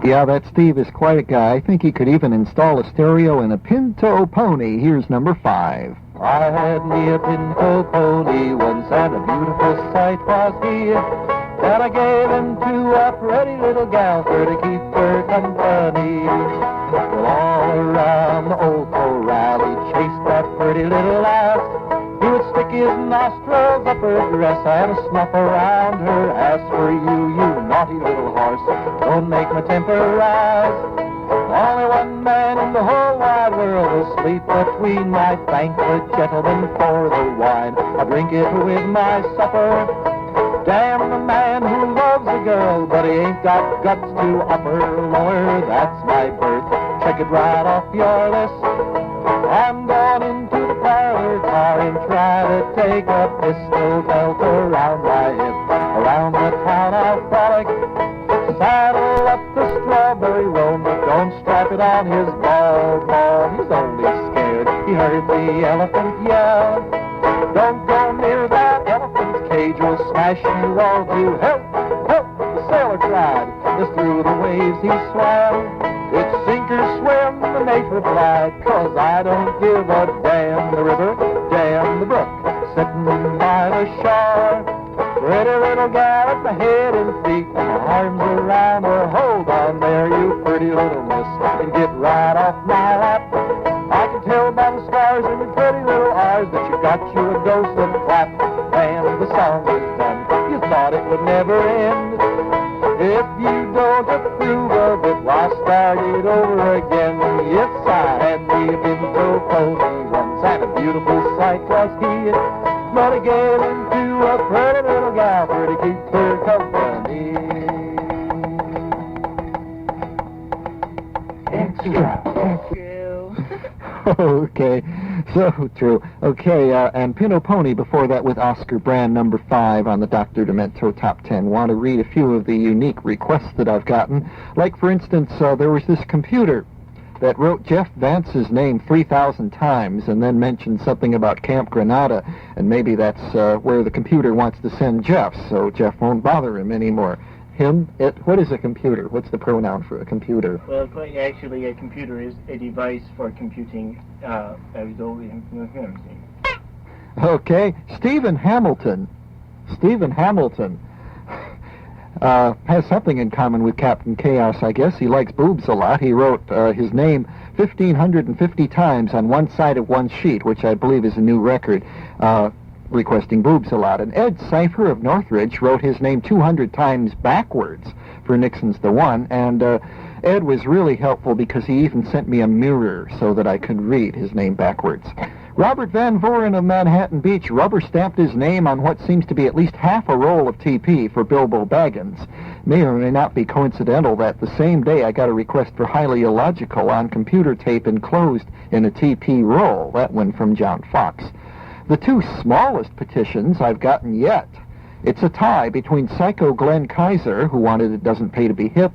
Yeah, that Steve is quite a guy. I think he could even install a stereo in a Pinto Pony. Here's number 5. I had me a Pinto Pony once, and a beautiful sight was he. And I gave him to a pretty little gal for to keep her company. Well, all around the old corral he chased that pretty little lass. He would stick his nostrils up her dress and snuff around her. As for you, you naughty little horse, don't make my temper rise. Only one man in the whole wide world will sleep between. I thank the gentleman for the wine. I drink it with my supper. Damn the man who loves a girl, but he ain't got guts to up her lower. That's my birth. Check it right off your list. I'm going into the parlor car and try to take a pistol belt around my hip. Around the town I'll frolic. Saddle up the strawberry roan, but don't strap it on his bald ball. He's only scared. He heard the elephant yell. Don't go near that elephant's cage, will smash you all to help, help, the sailor cried. As through the waves he swam. It's sink or swim, the mate replied, 'cause I don't give a damn the river, damn the brook, sitting by the shore. Pretty little gal at my head and feet, my arms around her. Hold on there, you pretty little miss, and get right off my lap. I can tell by the scars in your pretty little eyes that you got you a dose of clap. And the song is done. You thought it would never end. If you don't approve of it, why start it over again? Yes, I had me a Pinto Pony once, and a beautiful sight was he. But he gave him to a pretty little gal for to keep her company. Extra. Okay, so true. Okay, and Pinto Pony before that with Oscar Brand, number 5 on the Dr. Demento Top 10. Want to read a few of the unique requests that I've gotten. Like, for instance, there was this computer that wrote Jeff Vance's name 3,000 times and then mentioned something about Camp Granada, and maybe that's where the computer wants to send Jeff, so Jeff won't bother him anymore. Him, it, what is a computer? What's the pronoun for a computer? Well, quite actually, a computer is a device for computing information. Okay, Stephen Hamilton. Stephen Hamilton has something in common with Captain Chaos, I guess. He likes boobs a lot. He wrote his name 1,550 times on one side of one sheet, which I believe is a new record, requesting boobs a lot. And Ed Cipher of Northridge wrote his name 200 times backwards for Nixon's The One, and Ed was really helpful because he even sent me a mirror so that I could read his name backwards. Robert Van Voren of Manhattan Beach rubber-stamped his name on what seems to be at least half a roll of TP for Bilbo Baggins. May or may not be coincidental that the same day I got a request for Highly Illogical on computer tape enclosed in a TP roll. That one from John Fox. The two smallest petitions I've gotten yet. It's a tie between Psycho Glenn Kaiser, who wanted It Doesn't Pay to Be Hip,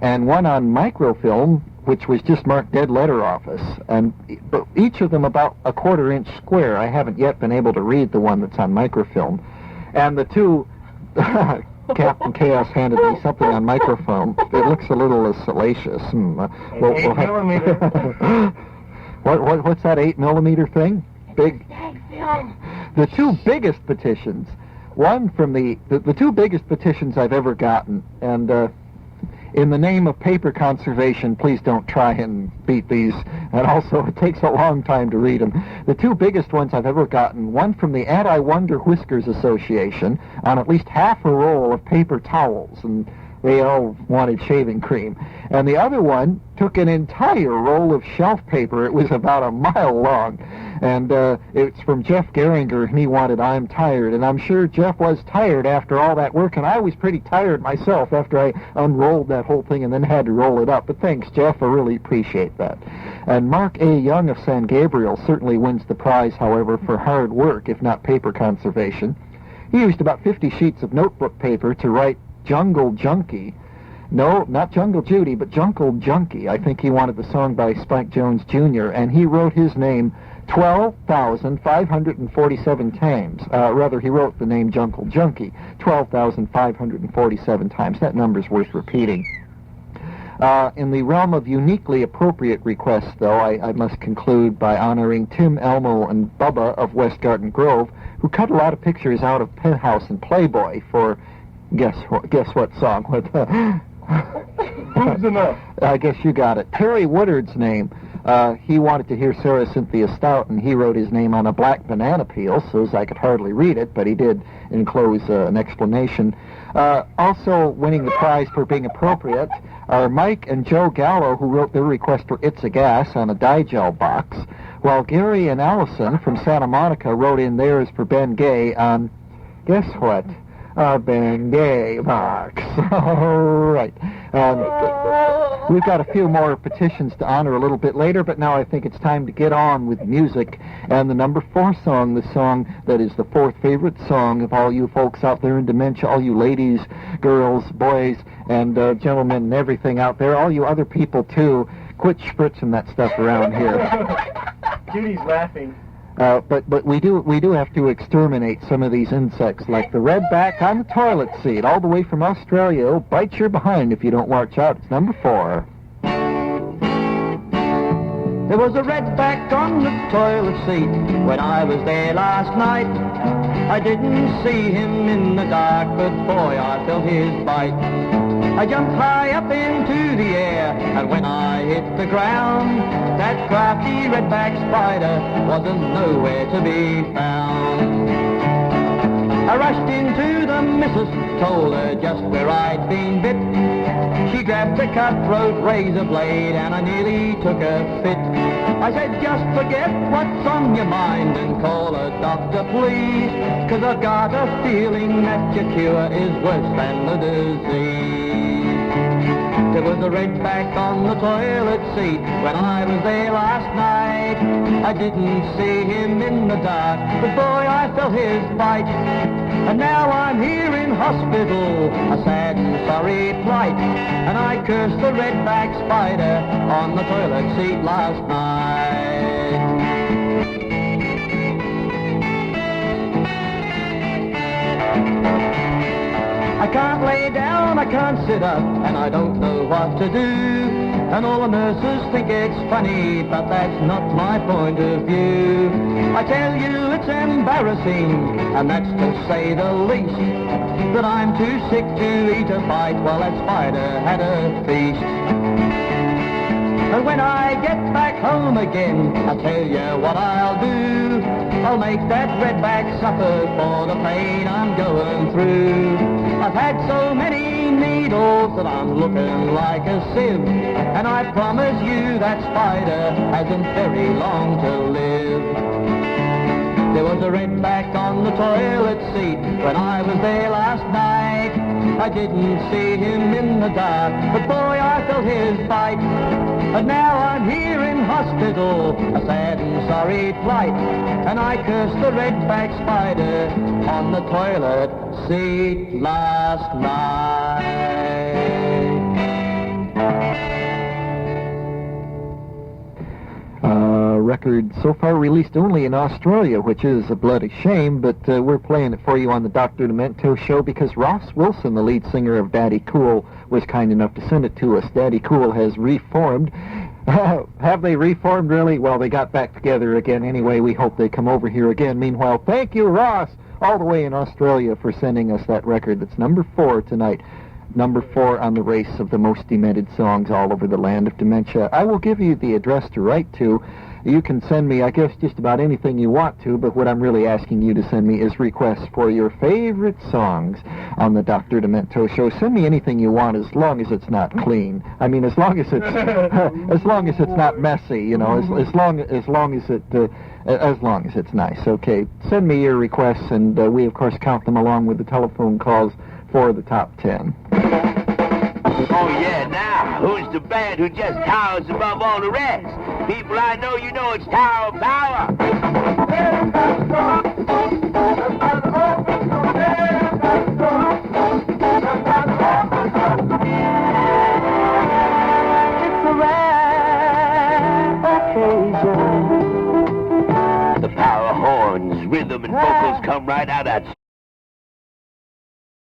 and one on microfilm, which was just marked Dead Letter Office, and but each of them about a 1/4 inch square. I haven't yet been able to read the one that's on microfilm. And the two, Captain Chaos handed me something on microfilm. It looks a little salacious. We'll What's that 8mm thing? Big. The two biggest petitions. One from the two biggest petitions I've ever gotten, and in the name of paper conservation, please don't try and beat these, and also it takes a long time to read them. The two biggest ones I've ever gotten, one from the Anti-Wonder Whiskers Association on at least half a roll of paper towels, and they all wanted shaving cream. And the other one took an entire roll of shelf paper. It was about a mile long. And it's from Jeff Geringer, and he wanted I'm Tired. And I'm sure Jeff was tired after all that work, and I was pretty tired myself after I unrolled that whole thing and then had to roll it up. But thanks, Jeff. I really appreciate that. And Mark A. Young of San Gabriel certainly wins the prize, however, for hard work, if not paper conservation. He used about 50 sheets of notebook paper to write Jungle Junkie. No, not Jungle Judy, but Jungle Junkie. I think he wanted the song by Spike Jones Jr., and he wrote his name 12,547 times. Rather, he wrote the name Jungle Junkie 12,547 times. That number's worth repeating. In the realm of uniquely appropriate requests, though, I must conclude by honoring Tim, Elmo, and Bubba of West Garden Grove, who cut a lot of pictures out of Penthouse and Playboy for, guess what song? Boobs enough. I guess you got it. Terry Woodard's name. He wanted to hear Sarah Cynthia Stout, and he wrote his name on a black banana peel, so as I could hardly read it, but he did enclose an explanation. Also winning the prize for being appropriate are Mike and Joe Gallo, who wrote their request for It's a Gas on a Digel box, while Gary and Allison from Santa Monica wrote in theirs for Ben Gay on, guess what? Ben Gay box. All right. We've got a few more petitions to honor a little bit later, but now I think it's time to get on with music. And the number 4 song, the song that is the 4th favorite song of all you folks out there in dementia, all you ladies, girls, boys, and gentlemen, and everything out there, all you other people too, quit spritzing that stuff around here. Judy's laughing. But we do have to exterminate some of these insects, like the redback on the toilet seat, all the way from Australia. It'll bite your behind if you don't watch out. It's number 4. There was a redback on the toilet seat when I was there last night. I didn't see him in the dark, but boy, I felt his bite. I jumped high up into the air, and when I hit the ground, that crafty redback spider wasn't nowhere to be found. I rushed into the missus, told her just where I'd been bit. She grabbed a cutthroat razor blade and I nearly took a fit. I said, just forget what's on your mind and call a doctor, please, 'cause I've got a feeling that your cure is worse than the disease. There was a redback on the toilet seat when I was there last night. I didn't see him in the dark, but boy, I felt his bite. And now I'm here in hospital, a sad and sorry plight. And I cursed the redback spider on the toilet seat last night. I can't lay down, I can't sit up, and I don't know what to do. And all the nurses think it's funny, but that's not my point of view. I tell you it's embarrassing, and that's to say the least, that I'm too sick to eat a bite while that spider had a feast. And when I get back home again, I'll tell you what I'll do. I'll make that redback suffer for the pain I'm going through. I've had so many needles that I'm looking like a sieve, and I promise you that spider hasn't very long to live. There was a redback on the toilet seat when I was there last night. I didn't see him in the dark, but boy, I felt his bite. And now I'm here in hospital, a sad and sorry plight. And I cursed the redback spider on the toilet seat last night. Record so far released only in Australia, which is a bloody shame, but we're playing it for you on the Dr. Demento show because Ross Wilson, the lead singer of Daddy Cool, was kind enough to send it to us. Daddy Cool has reformed. Have they reformed, really? Well, they got back together again anyway. We hope they come over here again. Meanwhile, thank you, Ross, all the way in Australia, for sending us that record. That's number 4 tonight. Number 4 on the race of the most demented songs all over the land of dementia. I will give you the address to write to. You can send me, I guess, just about anything you want to, but what I'm really asking you to send me is requests for your favorite songs on the Dr. Demento show. Send me anything you want, as long as it's not clean. I mean, as long as it's as long as it's not messy, you know. As long as it's nice. Okay, send me your requests, and we of course count them along with the telephone calls for the top 10. Oh yeah, now, who's the band who just towers above all the rest? People I know, you know it's Tower of Power. It's a rare occasion. The power horns, rhythm, and vocals come right out at